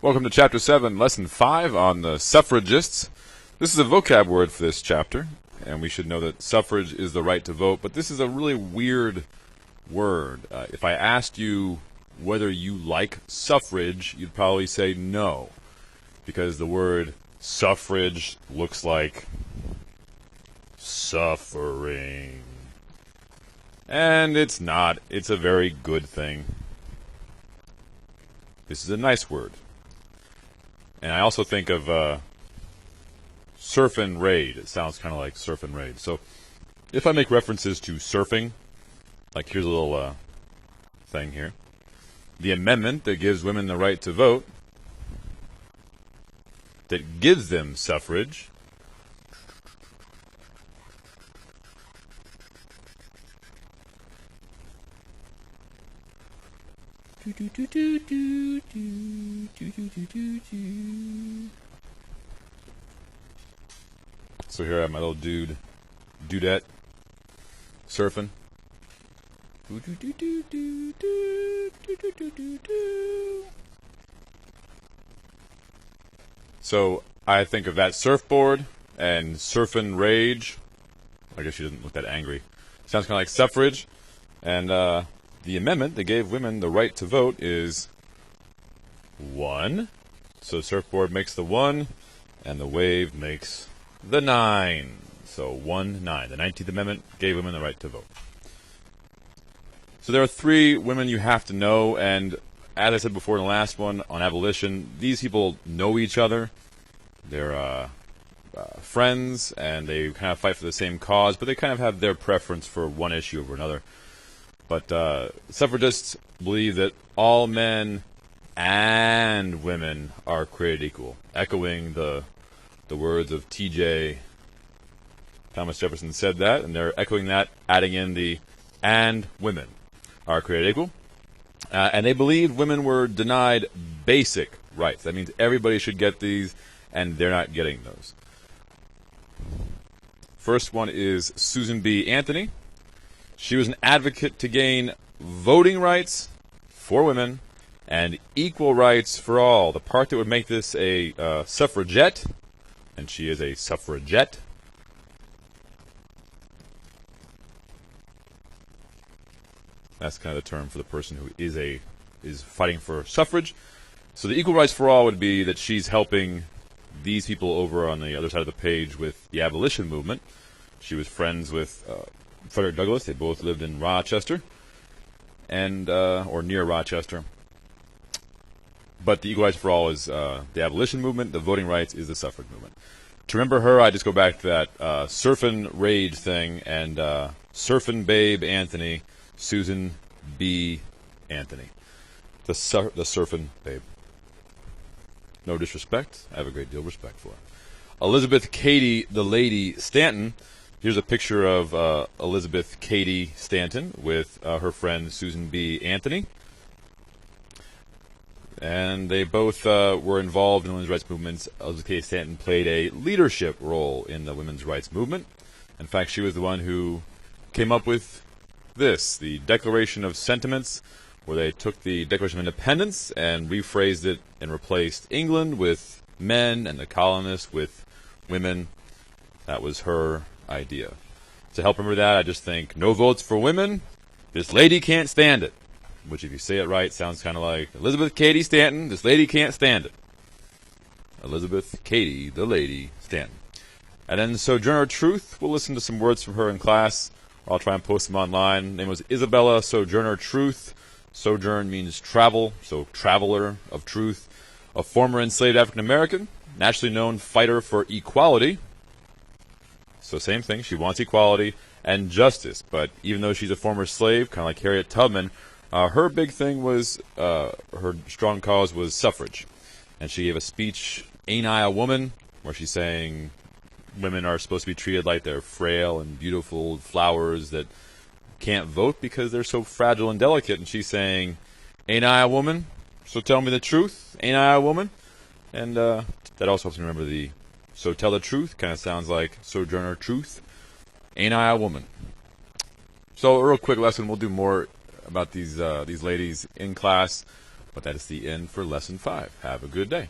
Welcome to Chapter 7, Lesson 5 on the Suffragists. This is a vocab word for this chapter, and we should know that suffrage is the right to vote, but this is a really weird word. If I asked you whether you like suffrage, you'd probably say no, because the word suffrage looks like suffering. And it's not. It's a very good thing. This is a nice word. And I also think of surf and raid. It sounds kind of like surf and raid. So if I make references to surfing, like here's a little thing here. The amendment that gives women the right to vote, that gives them suffrage, So here I have my little dudette, surfing. So I think of that surfboard and surfing rage. I guess she doesn't look that angry. Sounds kind of like suffrage. And the amendment that gave women the right to vote is 1. So surfboard makes the 1, and the wave makes the 9. So 1, 9. The 19th Amendment gave women the right to vote. So there are 3 women you have to know, and as I said before in the last one on abolition, these people know each other. They're friends, and they kind of fight for the same cause, but they kind of have their preference for one issue over another. But suffragists believe that all men and women are created equal, echoing the words of T.J. Thomas Jefferson said that, and they're echoing that, adding in the and women are created equal. And they believe women were denied basic rights. That means everybody should get these, and they're not getting those. First one is Susan B. Anthony. She was an advocate to gain voting rights for women and equal rights for all. The part that would make this a suffragette, and she is a suffragette, that's kind of the term for the person who is fighting for suffrage. So the equal rights for all would be that she's helping these people over on the other side of the page with the abolition movement. She was friends with Frederick Douglass. They both lived in Rochester, and or near Rochester. But the equal rights for all is the abolition movement. The voting rights is the suffrage movement. To remember her, I just go back to that surfing rage thing and surfing babe Anthony, Susan B. Anthony, the surfing babe. No disrespect. I have a great deal of respect for her. Elizabeth Cady, the lady Stanton. Here's a picture of Elizabeth Cady Stanton with her friend Susan B. Anthony. And they both were involved in the women's rights movements. Elizabeth Cady Stanton played a leadership role in the women's rights movement. In fact, she was the one who came up with this, the Declaration of Sentiments, where they took the Declaration of Independence and rephrased it and replaced England with men and the colonists with women. That was her idea. To help remember that, I just think, no votes for women, this lady can't stand it. Which, if you say it right, sounds kind of like Elizabeth Cady Stanton, this lady can't stand it. Elizabeth Cady, the lady Stanton. And then Sojourner Truth, we'll listen to some words from her in class. I'll try and post them online. Her name was Isabella Sojourner Truth. Sojourn means travel, so traveler of truth. A former enslaved African American, nationally known fighter for equality. So same thing, she wants equality and justice. But even though she's a former slave, kind of like Harriet Tubman, her big thing was, her strong cause was suffrage. And she gave a speech, Ain't I a Woman?, where she's saying women are supposed to be treated like they're frail and beautiful flowers that can't vote because they're so fragile and delicate. And she's saying, Ain't I a woman? So tell me the truth. Ain't I a woman? And that also helps me remember the So tell the truth. Kind of sounds like Sojourner Truth. Ain't I a woman? So a real quick lesson. We'll do more about these ladies in class. But that is the end for Lesson 5. Have a good day.